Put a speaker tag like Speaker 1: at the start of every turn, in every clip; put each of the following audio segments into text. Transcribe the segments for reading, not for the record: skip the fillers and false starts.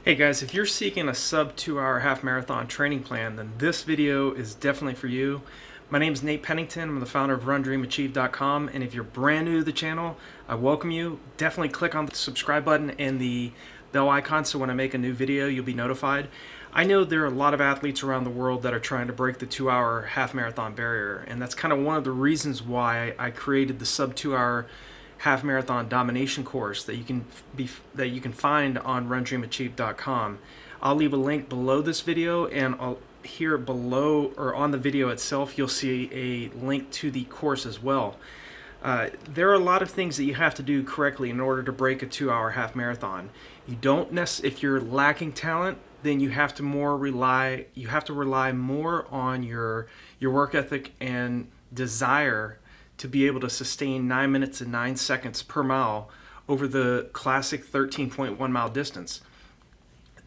Speaker 1: Hey guys, if you're seeking a sub 2 hour half marathon training plan, then this video is definitely for you. My name is Nate Pennington. I'm the founder of RunDreamAchieve.com, and if you're brand new to the channel, I welcome you. Definitely click on the subscribe button and the bell icon so when I make a new video, you'll be notified. I know there are a lot of athletes around the world that are trying to break the 2 hour half marathon barrier, and that's kind of one of the reasons why I created the sub 2 hour half marathon domination course that you can find on RunDreamAchieve.com. I'll leave a link below this video, and here below or on the video itself you'll see a link to the course as well. There are a lot of things that you have to do correctly in order to break a 2 hour half marathon. You don't if you're lacking talent, then you have to rely more on your work ethic and desire to be able to sustain 9 minutes and 9 seconds per mile over the classic 13.1 mile distance.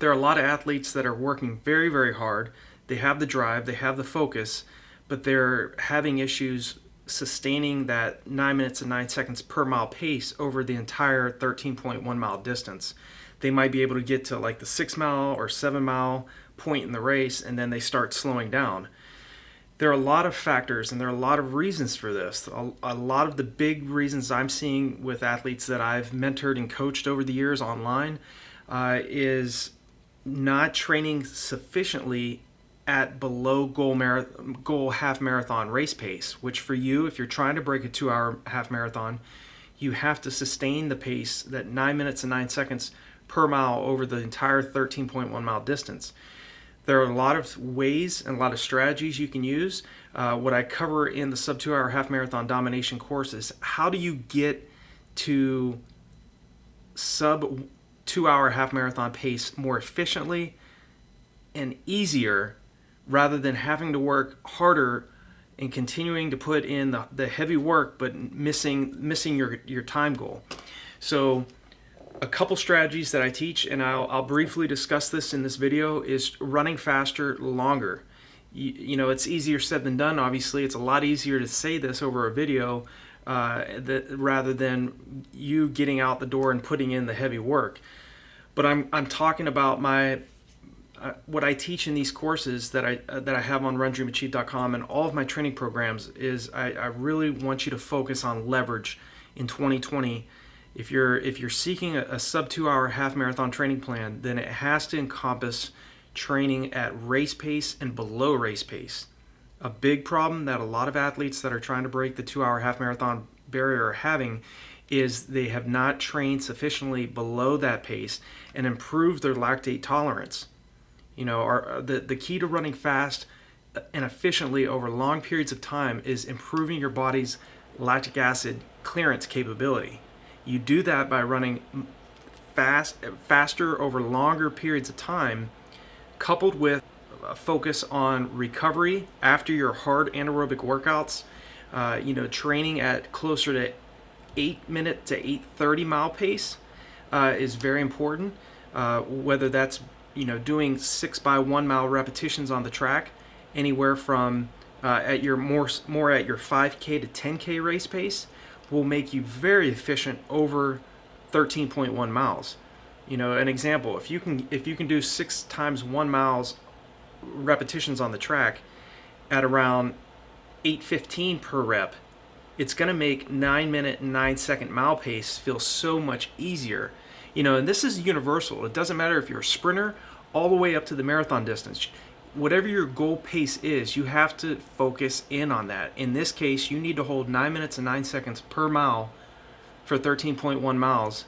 Speaker 1: There are a lot of athletes that are working very, very hard. They have the drive, they have the focus, but they're having issues sustaining that 9 minutes and 9 seconds per mile pace over the entire 13.1 mile distance. They might be able to get to like the 6 mile or 7 mile point in the race, and then they start slowing down. There are a lot of factors and there are a lot of reasons for this. A lot of the big reasons I'm seeing with athletes that I've mentored and coached over the years online is not training sufficiently at below goal half marathon race pace, which for you, if you're trying to break a 2 hour half marathon, you have to sustain the pace, that 9 minutes and 9 seconds per mile over the entire 13.1 mile distance. There are a lot of ways and a lot of strategies you can use. What I cover in the sub 2 hour half marathon domination course is how do you get to sub 2 hour half marathon pace more efficiently and easier, rather than having to work harder and continuing to put in the heavy work but missing your time goal. So a couple strategies that I teach, and I'll briefly discuss this in this video, is running faster longer. You know, it's easier said than done. Obviously, it's a lot easier to say this over a video rather than you getting out the door and putting in the heavy work. But I'm talking about what I teach in these courses that I have on RunDreamAchieve.com, and all of my training programs is I really want you to focus on leverage in 2020. If you're seeking a sub 2 hour half marathon training plan, then it has to encompass training at race pace and below race pace. A big problem that a lot of athletes that are trying to break the 2 hour half marathon barrier are having is they have not trained sufficiently below that pace and improved their lactate tolerance. You know, the key to running fast and efficiently over long periods of time is improving your body's lactic acid clearance capability. You do that by running faster over longer periods of time, coupled with a focus on recovery after your hard anaerobic workouts. Training at closer to 8-minute to 8:30 mile pace is very important. Whether that's doing 6 by 1 mile repetitions on the track, anywhere from at your more at your 5K to 10K race pace, will make you very efficient over 13.1 miles. An example, if you can do 6 times 1 miles repetitions on the track at around 8:15 per rep, it's going to make 9 minute and 9 second mile pace feel so much easier. And this is universal. It doesn't matter if you're a sprinter all the way up to the marathon distance. Whatever your goal pace is, you have to focus in on that. In this case, you need to hold 9 minutes and 9 seconds per mile for 13.1 miles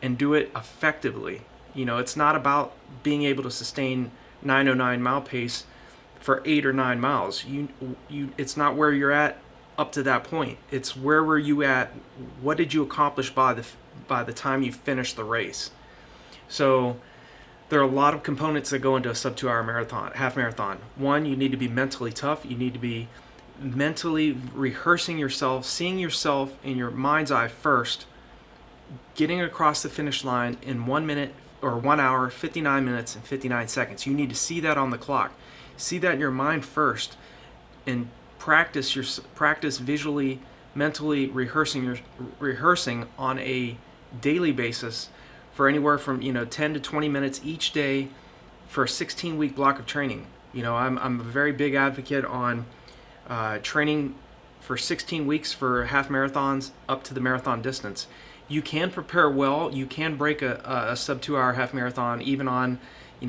Speaker 1: and do it effectively. It's not about being able to sustain 9:09 mile pace for 8 or 9 miles. It's not where you're at up to that point. It's where were you at? What did you accomplish by the time you finished the race? So there are a lot of components that go into a sub 2 hour half marathon. One, you need to be mentally tough. You need to be mentally rehearsing yourself, seeing yourself in your mind's eye first, getting across the finish line in 1 minute or 1 hour, 59 minutes and 59 seconds. You need to see that on the clock. See that in your mind first, and practice visually, mentally rehearsing on a daily basis for anywhere from 10 to 20 minutes each day for a 16-week block of training. I'm a very big advocate on training for 16 weeks for half marathons up to the marathon distance. You can prepare well. You can break a sub 2 hour half marathon even on,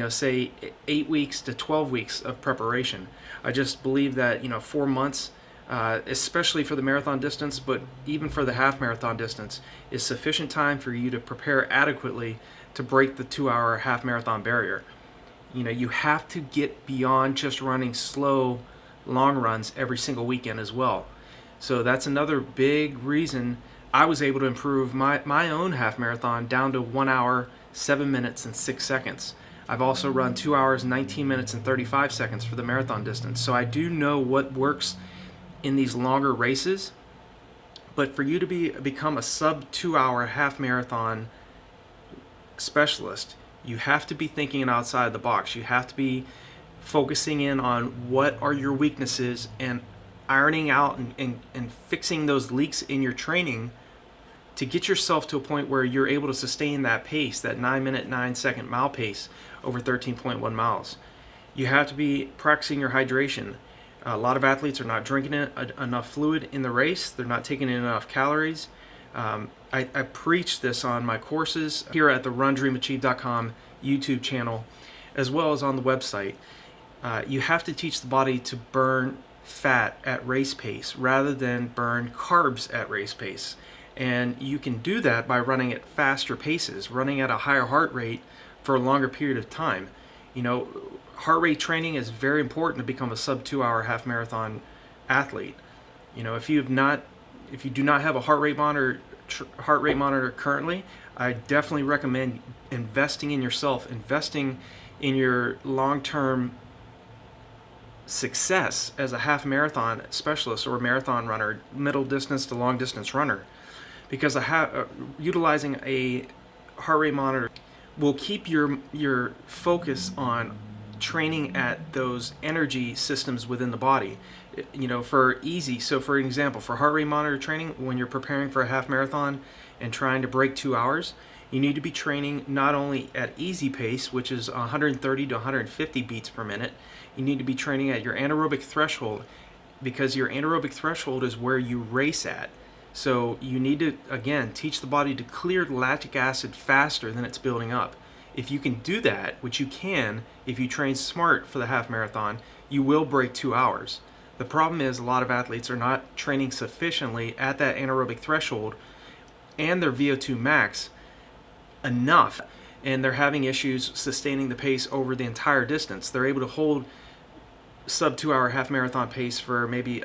Speaker 1: say 8 weeks to 12 weeks of preparation. I just believe that 4 months, especially for the marathon distance, but even for the half marathon distance, is sufficient time for you to prepare adequately to break the 2 hour half marathon barrier. You have to get beyond just running slow long runs every single weekend as well. So that's another big reason I was able to improve my own half marathon down to 1 hour, 7 minutes, and 6 seconds. I've also run 2 hours, 19 minutes, and 35 seconds for the marathon distance. So I do know what works in these longer races. But for you to become a sub 2 hour half marathon specialist, you have to be thinking outside the box. You have to be focusing in on what are your weaknesses and ironing out and fixing those leaks in your training to get yourself to a point where you're able to sustain that pace, that 9-minute, 9-second mile pace over 13.1 miles. You have to be practicing your hydration. A lot of athletes are not drinking enough fluid in the race. They're not taking in enough calories. I preach this on my courses here at the RunDreamAchieve.com YouTube channel, as well as on the website. You have to teach the body to burn fat at race pace rather than burn carbs at race pace. And you can do that by running at faster paces, running at a higher heart rate for a longer period of time. Heart rate training is very important to become a sub 2 hour half marathon athlete. If you do not have a heart rate monitor currently, I definitely recommend investing in yourself, investing in your long-term success as a half marathon specialist or marathon runner, middle distance to long distance runner, because utilizing a heart rate monitor will keep your focus on training at those energy systems within the body. For example, for heart rate monitor training, when you're preparing for a half marathon and trying to break 2 hours, you need to be training not only at easy pace, which is 130 to 150 beats per minute. You need to be training at your anaerobic threshold, because your anaerobic threshold is where you race at. So you need to, again, teach the body to clear lactic acid faster than it's building up. If you can do that, which you can if you train smart for the half marathon, you will break 2 hours. The problem is a lot of athletes are not training sufficiently at that anaerobic threshold and their VO2 max enough, and they're having issues sustaining the pace over the entire distance. They're able to hold sub 2 hour half marathon pace for maybe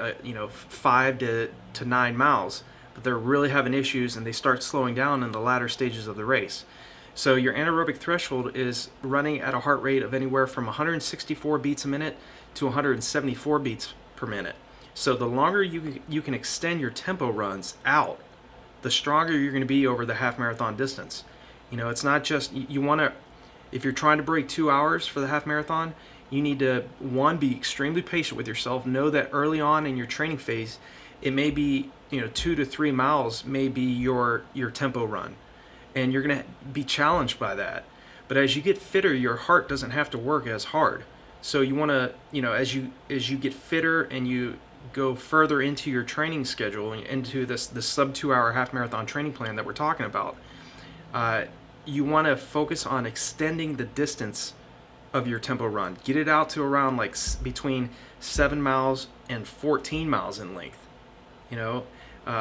Speaker 1: 5 to 9 miles, but they're really having issues and they start slowing down in the latter stages of the race. So your anaerobic threshold is running at a heart rate of anywhere from 164 beats a minute to 174 beats per minute. So the longer you can extend your tempo runs out, the stronger you're going to be over the half marathon distance. It's not just, you want to, if you're trying to break 2 hours for the half marathon, you need to, one, be extremely patient with yourself. Know that early on in your training phase, it may be, 2 to 3 miles may be your tempo run, and you're going to be challenged by that. But as you get fitter, your heart doesn't have to work as hard. So you want to, as you get fitter and you go further into your training schedule, into this sub 2 hour half marathon training plan that we're talking about, you want to focus on extending the distance of your tempo run. Get it out to around between 7 miles and 14 miles in length.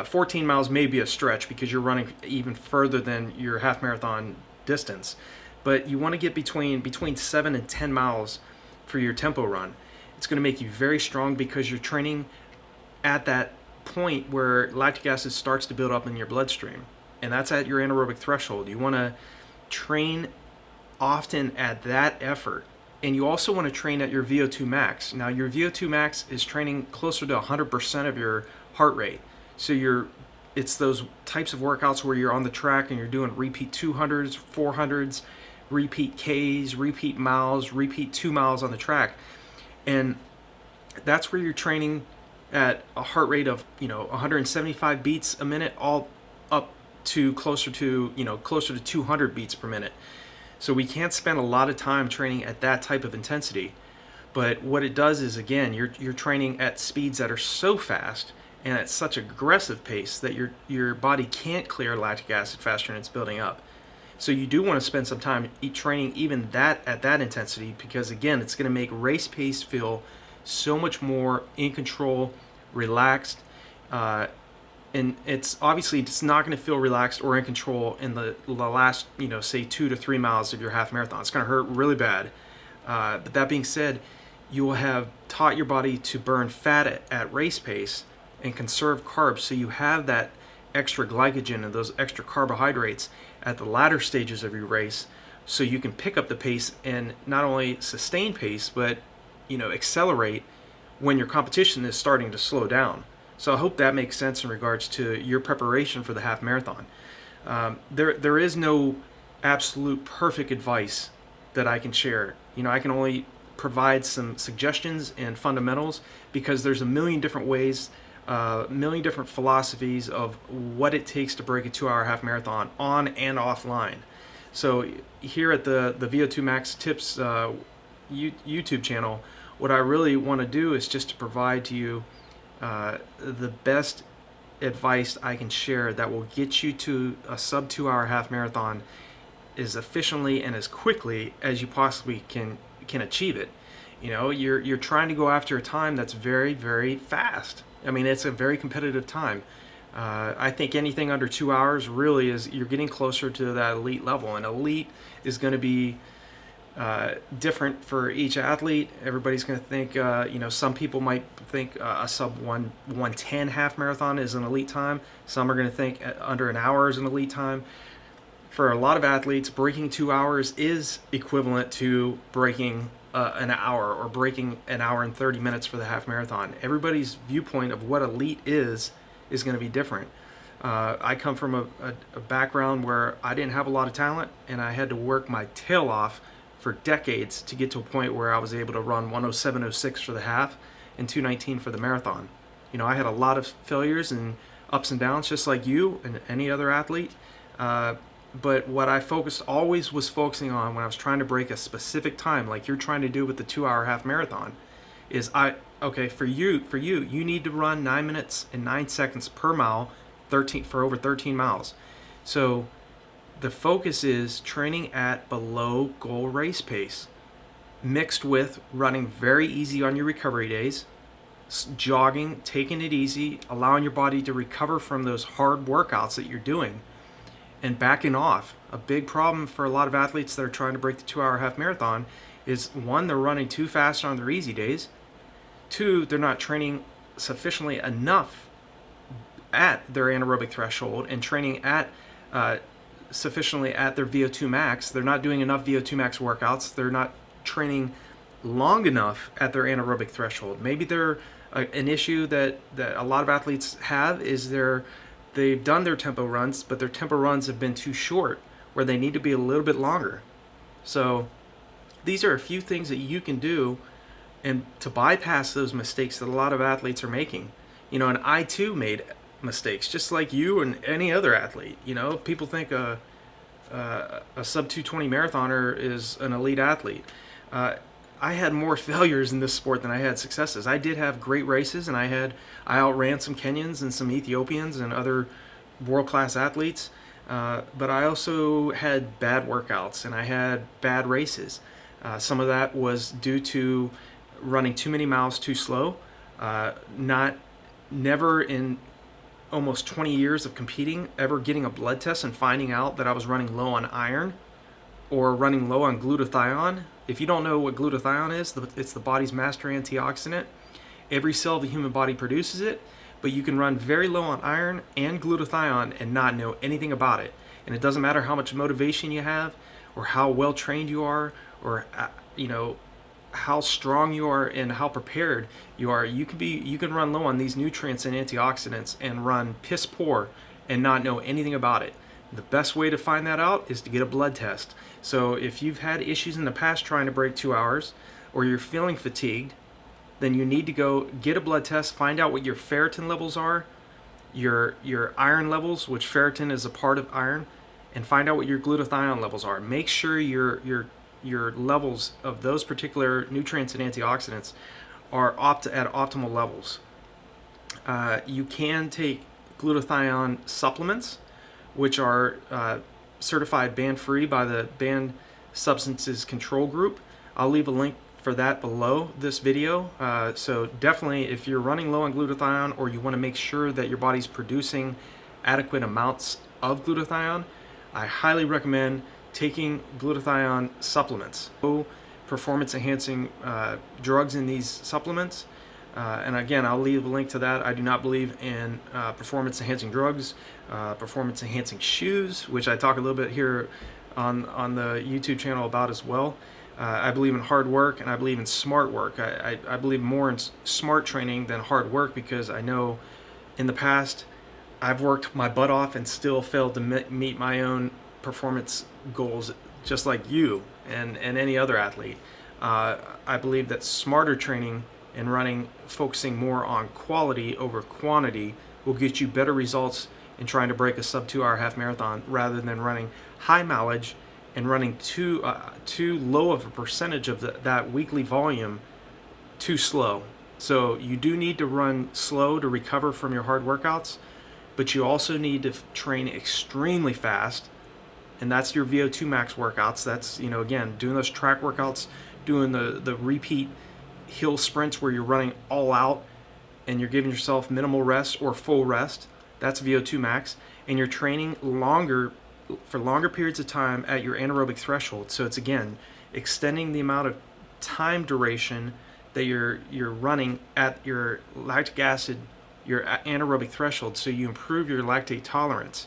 Speaker 1: 14 miles may be a stretch because you're running even further than your half marathon distance, but you want to get between 7 and 10 miles for your tempo run. It's going to make you very strong because you're training at that point where lactic acid starts to build up in your bloodstream, and that's at your anaerobic threshold. You want to train often at that effort, and you also want to train at your VO2 max. Now your VO2 max is training closer to 100% of your heart rate. So it's those types of workouts where you're on the track and you're doing repeat 200s, 400s, repeat Ks, repeat miles, repeat 2 miles on the track. And that's where you're training at a heart rate of 175 beats a minute all up to closer to, closer to 200 beats per minute. So we can't spend a lot of time training at that type of intensity. But what it does is, again, you're training at speeds that are so fast and at such aggressive pace that your body can't clear lactic acid faster and it's building up. So you do want to spend some time training even that at that intensity, because again, it's going to make race pace feel so much more in control, relaxed, and it's obviously it's not going to feel relaxed or in control in the last, say 2 to 3 miles of your half marathon. It's going to hurt really bad. But that being said, you will have taught your body to burn fat at race pace and conserve carbs, so you have that extra glycogen and those extra carbohydrates at the latter stages of your race, so you can pick up the pace and not only sustain pace, but accelerate when your competition is starting to slow down. So I hope that makes sense in regards to your preparation for the half marathon. There is no absolute perfect advice that I can share. I can only provide some suggestions and fundamentals, because there's a million different ways, a million different philosophies of what it takes to break a 2-hour half marathon on and offline. So here at the Vo2MaxTips YouTube channel, what I really want to do is just to provide to you the best advice I can share that will get you to a sub 2-hour half marathon as efficiently and as quickly as you possibly can achieve it. You're trying to go after a time that's very, very fast. I mean, it's a very competitive time. I think anything under 2 hours really is, you're getting closer to that elite level, and elite is going to be different for each athlete. Everybody's going to think, some people might think a sub 110 half marathon is an elite time. Some are going to think under an hour is an elite time. For a lot of athletes, breaking 2 hours is equivalent to breaking an hour, or breaking an hour and 30 minutes for the half marathon. Everybody's viewpoint of what elite is going to be different. I come from a background where I didn't have a lot of talent, and I had to work my tail off for decades to get to a point where I was able to run 107.06 for the half and 219 for the marathon. I had a lot of failures and ups and downs, just like you and any other athlete. But what I always was focusing on when I was trying to break a specific time, like you're trying to do with the 2-hour half marathon, is for you need to run 9 minutes and 9 seconds per mile, for over 13 miles. So the focus is training at below goal race pace, mixed with running very easy on your recovery days, jogging, taking it easy, allowing your body to recover from those hard workouts that you're doing, and backing off. A big problem for a lot of athletes that are trying to break the 2-hour half marathon is, one, they're running too fast on their easy days. Two, they're not training sufficiently enough at their anaerobic threshold and training at sufficiently at their VO2 max. They're not doing enough VO2 max workouts. They're not training long enough at their anaerobic threshold. Maybe they're an issue that a lot of athletes have is they've done their tempo runs, but their tempo runs have been too short, where they need to be a little bit longer. So these are a few things that you can do and to bypass those mistakes that a lot of athletes are making. And I too made mistakes, just like you and any other athlete. People think a sub 220 marathoner is an elite athlete. I had more failures in this sport than I had successes. I did have great races, and I outran some Kenyans and some Ethiopians and other world-class athletes, but I also had bad workouts and I had bad races. Some of that was due to running too many miles too slow. Never in almost 20 years of competing ever getting a blood test and finding out that I was running low on iron or running low on glutathione. If you don't know what glutathione is, it's the body's master antioxidant. Every cell of the human body produces it, but you can run very low on iron and glutathione and not know anything about it. And it doesn't matter how much motivation you have, or how well trained you are, or how strong you are and how prepared you are. You can run low on these nutrients and antioxidants and run piss poor and not know anything about it. The best way to find that out is to get a blood test. So if you've had issues in the past trying to break 2 hours, or you're feeling fatigued, then you need to go get a blood test, find out what your ferritin levels are, your iron levels, which ferritin is a part of iron, and find out what your glutathione levels are. Make sure your levels of those particular nutrients and antioxidants are at optimal levels. You can take glutathione supplements, which are certified banned-free by the Banned Substances Control Group. I'll leave a link for that below this video. So definitely, if you're running low on glutathione, or you want to make sure that your body's producing adequate amounts of glutathione, I highly recommend taking glutathione supplements. Performance enhancing drugs in these supplements. And again, I'll leave a link to that. I do not believe in performance enhancing drugs, performance enhancing shoes, which I talk a little bit here on the YouTube channel about as well. I believe in hard work, and I believe in smart work. I believe more in smart training than hard work, because I know in the past I've worked my butt off and still failed to meet my own performance goals, just like you and any other athlete. I believe that smarter training and running, focusing more on quality over quantity, will get you better results in trying to break a sub 2 hour half marathon, rather than running high mileage and running too low of a percentage of that weekly volume too slow. So you do need to run slow to recover from your hard workouts, but you also need to train extremely fast, and that's your Vo2 Max workouts. That's, again, doing those track workouts, doing the repeat hill sprints where you're running all out and you're giving yourself minimal rest or full rest. That's Vo2 Max, and you're training for longer periods of time at your anaerobic threshold. So it's, again, extending the amount of time duration that you're running at your lactic acid, your anaerobic threshold, so you improve your lactate tolerance.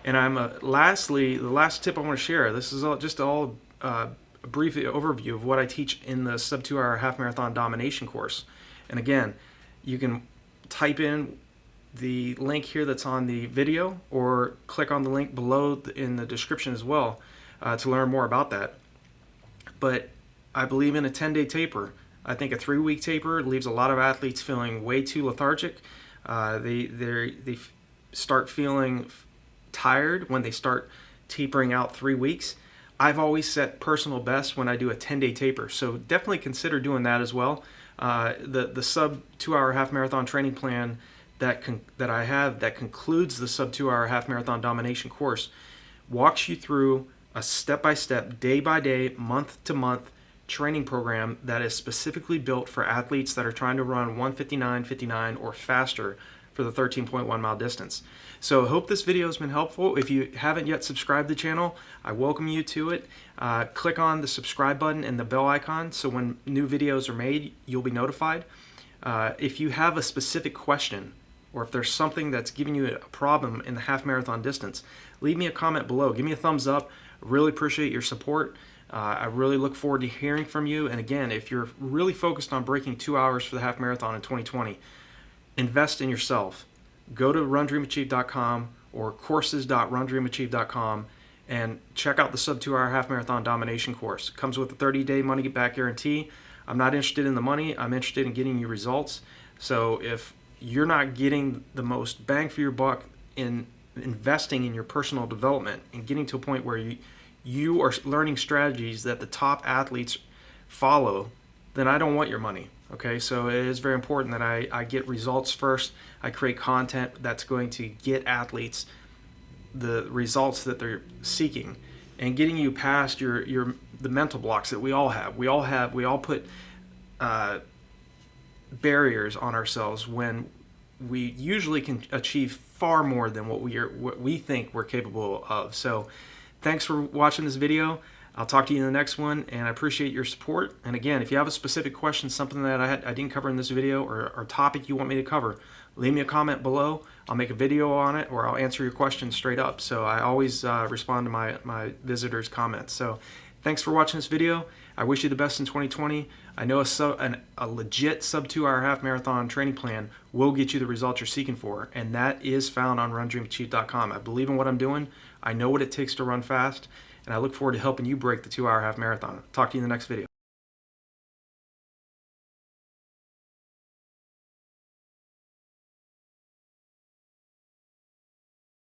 Speaker 1: And lastly, the last tip I want to share, this is a brief overview of what I teach in the sub 2 hour half marathon domination course. And again, you can type in the link here that's on the video, or click on the link below in the description as well to learn more about that. But I believe in a 10-day taper. I think a 3-week taper leaves a lot of athletes feeling way too lethargic. They start feeling tired when they start tapering out 3 weeks. I've always set personal best when I do a 10-day taper, so definitely consider doing that as well. The sub 2 hour half marathon training plan that I have that concludes the sub 2 hour half marathon domination course walks you through a step-by-step, day-by-day, month-to-month training program that is specifically built for athletes that are trying to run 1:59:59 or faster for the 13.1 mile distance. So I hope this video has been helpful. If you haven't yet subscribed to the channel, I welcome you to it. Click on the subscribe button and the bell icon, so when new videos are made, you'll be notified. If you have a specific question, or if there's something that's giving you a problem in the half marathon distance, leave me a comment below. Give me a thumbs up. Really appreciate your support. I really look forward to hearing from you. And again, if you're really focused on breaking 2 hours for the half marathon in 2020, invest in yourself. Go to RunDreamAchieve.com or courses.RunDreamAchieve.com and check out the sub 2 hour half marathon domination course. It comes with a 30-day money back guarantee. I'm not interested in the money. I'm interested in getting you results. So if you're not getting the most bang for your buck in investing in your personal development and getting to a point where you are learning strategies that the top athletes follow, then I don't want your money. Okay, so it is very important that I get results first. I create content that's going to get athletes the results that they're seeking, and getting you past the mental blocks that we all have. We all put barriers on ourselves when we usually can achieve far more than what we think we're capable of. So thanks for watching this video. I'll talk to you in the next one, and I appreciate your support. And again, if you have a specific question, something that I didn't cover in this video, or topic you want me to cover, leave me a comment below. I'll make a video on it, or I'll answer your question straight up. So I always respond to my visitors' comments. So thanks for watching this video. I wish you the best in 2020. I know a legit sub 2 hour half marathon training plan will get you the results you're seeking for, and that is found on RunDreamAchieve.com. I believe in what I'm doing. I know what it takes to run fast, and I look forward to helping you break the 2 hour half marathon. Talk to you in the next video.